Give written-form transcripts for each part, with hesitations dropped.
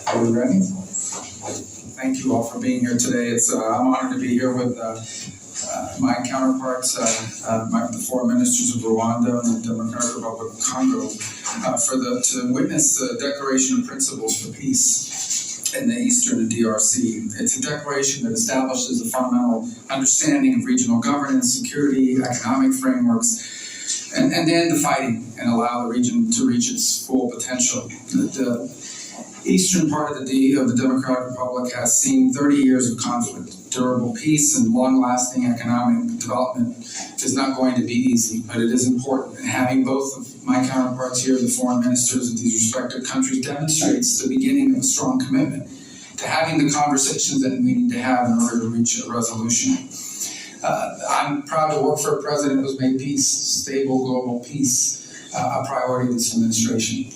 Are we ready? Thank you all for being here today. I'm honored to be here with my counterparts, the foreign ministers of Rwanda and the Democratic Republic of Congo, to witness the Declaration of Principles for Peace in the Eastern DRC. It's a declaration that establishes a fundamental understanding of regional governance, security, economic frameworks, and end the fighting and allow the region to reach its full potential. The eastern part of the Democratic Republic has seen 30 years of conflict. Durable peace and long-lasting economic development is not going to be easy, but it is important. And having both of my counterparts here, the foreign ministers of these respective countries, demonstrates the beginning of a strong commitment to having the conversations that we need to have in order to reach a resolution. I'm proud to work for a president who's made peace, stable global peace, a priority of this administration.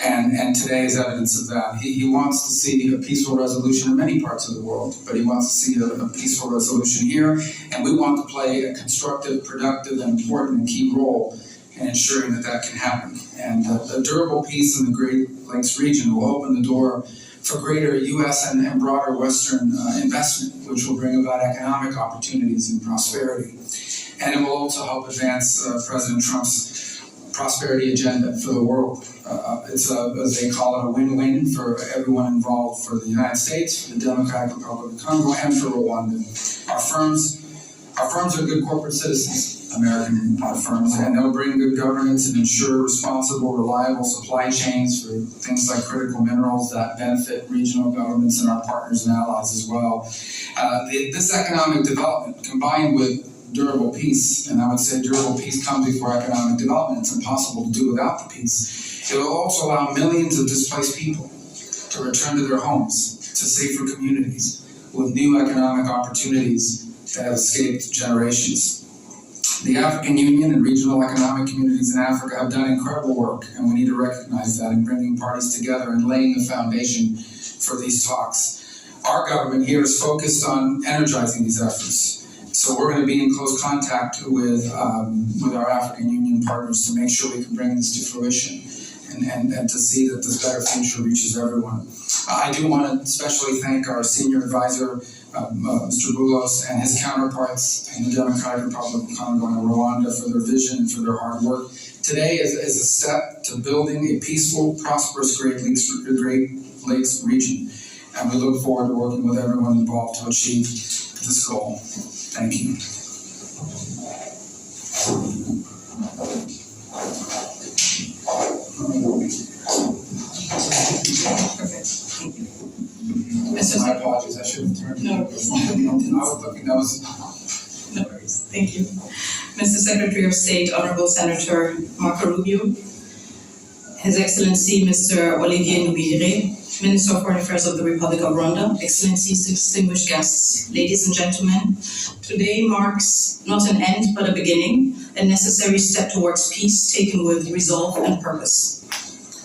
And today is evidence of that. He wants to see a peaceful resolution in many parts of the world, but he wants to see a peaceful resolution here, and we want to play a constructive, productive, and important and key role in ensuring that that can happen. And a durable peace in the Great Lakes region will open the door for greater U.S. and broader Western investment, which will bring about economic opportunities and prosperity. And it will also help advance President Trump's prosperity agenda for the world. It's as they call it, a win-win for everyone involved, for the United States, for the Democratic Republic of Congo, and for Rwanda. Our firms are good corporate citizens, American firms, and they'll bring good governance and ensure responsible, reliable supply chains for things like critical minerals that benefit regional governments and our partners and allies as well. This economic development, combined with durable peace, and I would say durable peace comes before economic development. It's impossible to do without the peace. It will also allow millions of displaced people to return to their homes, to safer communities, with new economic opportunities that have escaped generations. The African Union and regional economic communities in Africa have done incredible work, and we need to recognize that in bringing parties together and laying the foundation for these talks. Our government here is focused on energizing these efforts. So we're going to be in close contact with our African Union partners to make sure we can bring this to fruition and to see that this better future reaches everyone. I do want to especially thank our senior advisor, Mr. Boulos, and his counterparts in the Democratic Republic of Congo and Rwanda for their vision and for their hard work. Today is a step to building a peaceful, prosperous Great Lakes region, and we look forward to working with everyone involved to achieve this goal. Thank you. My apologies, I should have turned. No, I was looking, that was... No worries. Thank you. Mr. Secretary of State, Honorable Senator Marco Rubio, His Excellency Mr. Olivier Nubihire, Minister of Foreign Affairs of the Republic of Rwanda, Excellencies, distinguished guests, ladies and gentlemen, today marks not an end but a beginning, a necessary step towards peace taken with resolve and purpose.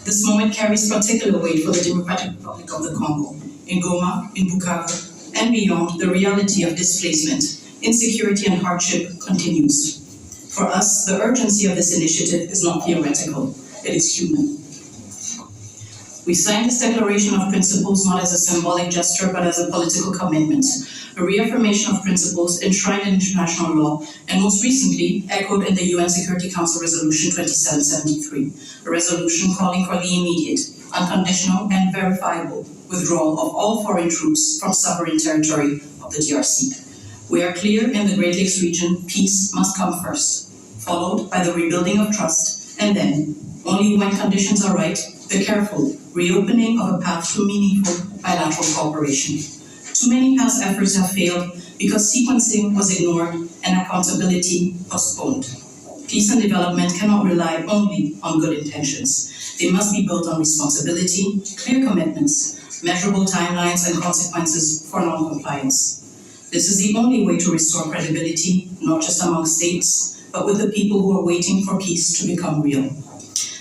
This moment carries particular weight for the Democratic Republic of the Congo. In Goma, in Bukavu, and beyond, the reality of displacement, insecurity, and hardship continues. For us, the urgency of this initiative is not theoretical, it is human. We signed this Declaration of Principles not as a symbolic gesture, but as a political commitment, a reaffirmation of principles enshrined in international law, and most recently echoed in the UN Security Council Resolution 2773, a resolution calling for the immediate, unconditional, and verifiable withdrawal of all foreign troops from sovereign territory of the DRC. We are clear in the Great Lakes region, peace must come first, followed by the rebuilding of trust, and then, only when conditions are right, the careful reopening of a path to meaningful bilateral cooperation. Too many past efforts have failed because sequencing was ignored and accountability postponed. Peace and development cannot rely only on good intentions. They must be built on responsibility, clear commitments, measurable timelines, and consequences for non-compliance. This is the only way to restore credibility, not just among states, but with the people who are waiting for peace to become real.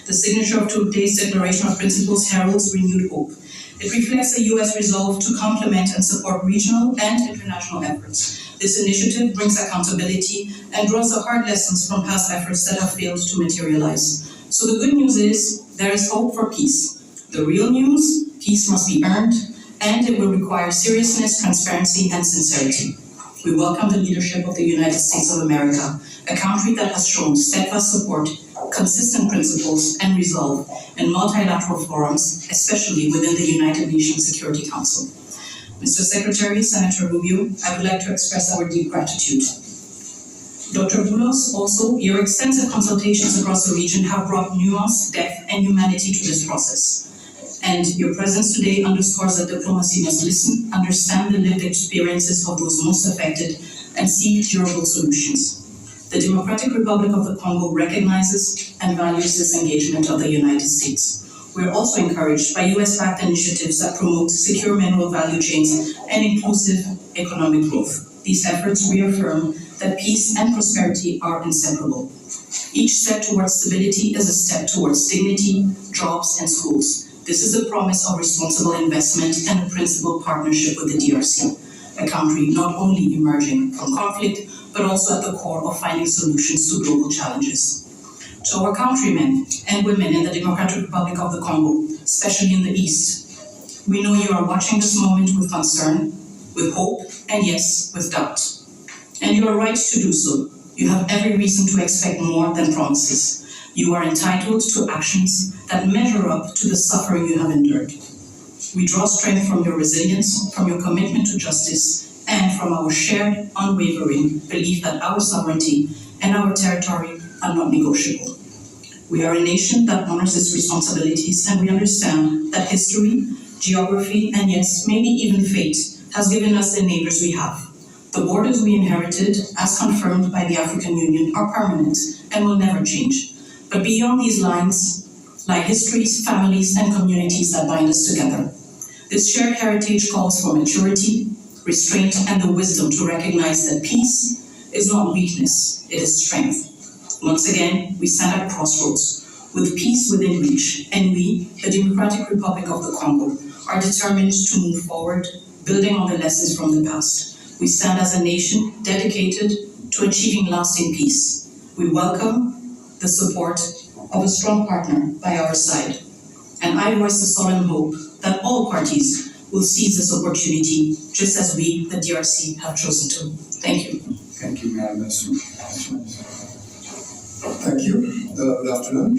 The signature of today's Declaration of Principles heralds renewed hope. It reflects the U.S. resolve to complement and support regional and international efforts. This initiative brings accountability and draws the hard lessons from past efforts that have failed to materialize. So the good news is, there is hope for peace. The real news, peace must be earned, and it will require seriousness, transparency, and sincerity. We welcome the leadership of the United States of America, a country that has shown steadfast support, consistent principles, and resolve in multilateral forums, especially within the United Nations Security Council. Mr. Secretary, Senator Rubio, I would like to express our deep gratitude. Dr. Boulos, also, your extensive consultations across the region have brought nuance, depth, and humanity to this process. And your presence today underscores that diplomacy must listen, understand the lived experiences of those most affected, and seek durable solutions. The Democratic Republic of the Congo recognizes and values this engagement of the United States. We are also encouraged by US-backed initiatives that promote secure mineral value chains and inclusive economic growth. These efforts reaffirm that peace and prosperity are inseparable. Each step towards stability is a step towards dignity, jobs, and schools. This is a promise of responsible investment and a principled partnership with the DRC, a country not only emerging from conflict, but also at the core of finding solutions to global challenges. To our countrymen and women in the Democratic Republic of the Congo, especially in the East, we know you are watching this moment with concern, with hope, and yes, with doubt. And you are right to do so. You have every reason to expect more than promises. You are entitled to actions that measure up to the suffering you have endured. We draw strength from your resilience, from your commitment to justice, and from our shared, unwavering belief that our sovereignty and our territory are not negotiable. We are a nation that honors its responsibilities, and we understand that history, geography, and yes, maybe even fate has given us the neighbors we have. The borders we inherited, as confirmed by the African Union, are permanent and will never change. But beyond these lines lie histories, families, and communities that bind us together. This shared heritage calls for maturity, restraint, and the wisdom to recognize that peace is not weakness, it is strength. Once again, we stand at crossroads, with peace within reach, and we, the Democratic Republic of the Congo, are determined to move forward, building on the lessons from the past. We stand as a nation dedicated to achieving lasting peace. We welcome the support of a strong partner by our side. And I voice the solemn hope that all parties will seize this opportunity, just as we, the DRC, have chosen to. Thank you. Thank you, Madam Minister. Thank you. Good afternoon.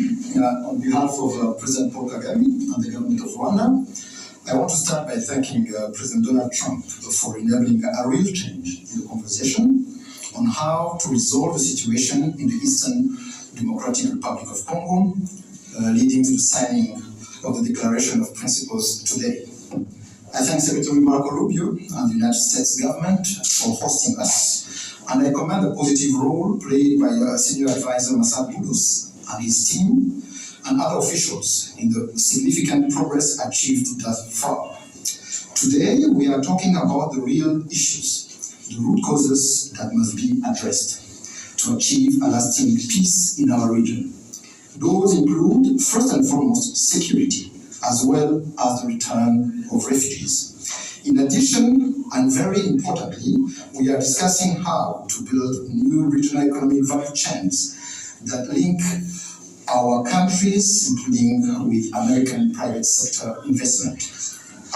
On behalf of President Paul Kagame and the government of Rwanda, I want to start by thanking President Donald Trump for enabling a real change in the conversation on how to resolve the situation in the Eastern Democratic Republic of Congo, leading to the signing of the Declaration of Principles today. I thank Secretary Marco Rubio and the United States government for hosting us, and I commend the positive role played by Senior Advisor Masad Boulos and his team and other officials in the significant progress achieved thus far. Today, we are talking about the real issues, the root causes that must be addressed to achieve a lasting peace in our region. Those include, first and foremost, security, as well as the return of refugees. In addition, and very importantly, we are discussing how to build new regional economic value chains that link our countries, including with American private sector investment.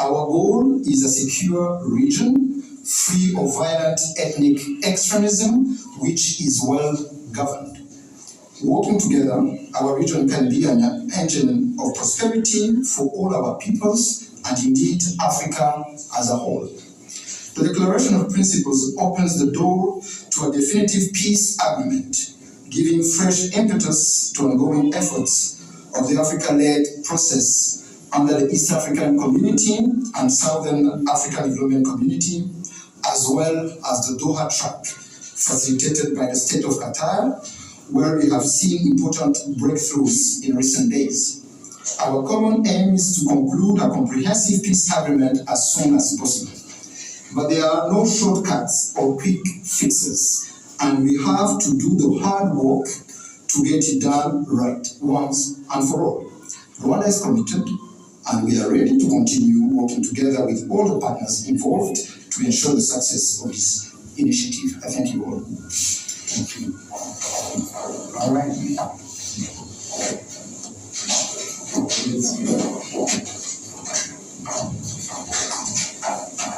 Our goal is a secure region, free of violent ethnic extremism, which is well governed. Working together, our region can be an engine of prosperity for all our peoples, and indeed Africa as a whole. The Declaration of Principles opens the door to a definitive peace agreement, giving fresh impetus to ongoing efforts of the Africa-led process under the East African Community and Southern African Development Community, as well as the Doha track, facilitated by the State of Qatar, where we have seen important breakthroughs in recent days. Our common aim is to conclude a comprehensive peace agreement as soon as possible. But there are no shortcuts or quick fixes, and we have to do the hard work to get it done right once and for all. Rwanda is committed, and we are ready to continue working together with all the partners involved to ensure the success of this initiative. I thank you all. Thank you. All right.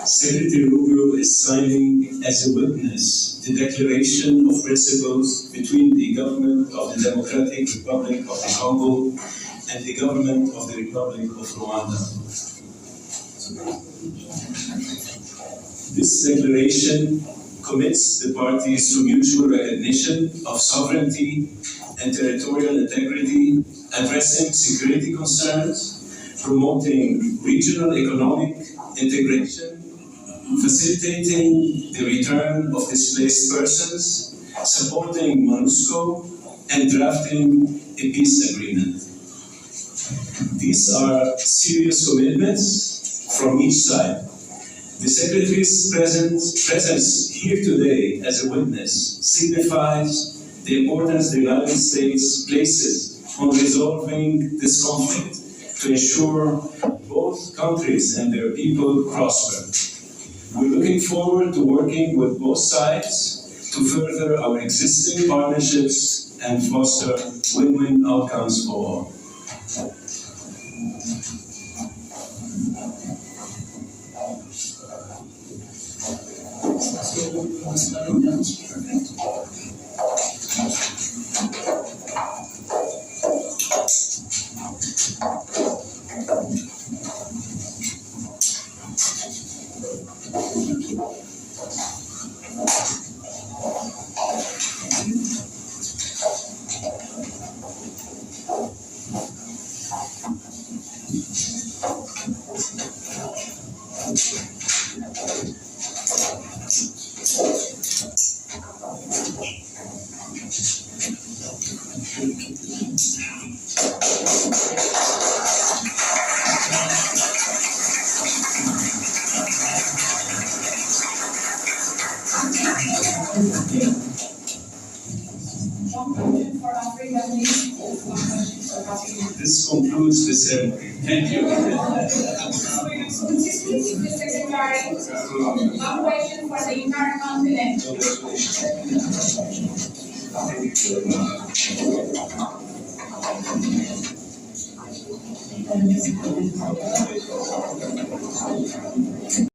Secretary Rubio is signing as a witness the Declaration of Principles between the government of the Democratic Republic of the Congo and the government of the Republic of Rwanda. This declaration commits the parties to mutual recognition of sovereignty and territorial integrity, addressing security concerns, promoting regional economic integration, facilitating the return of displaced persons, supporting MONUSCO, and drafting a peace agreement. These are serious commitments from each side. The Secretary's presence here today as a witness signifies the importance the United States places on resolving this conflict to ensure both countries and their people prosper. We're looking forward to working with both sides to further our existing partnerships and foster win-win outcomes for all. This concludes the ceremony. Thank you. Mr. Secretary, one question for the entire continent.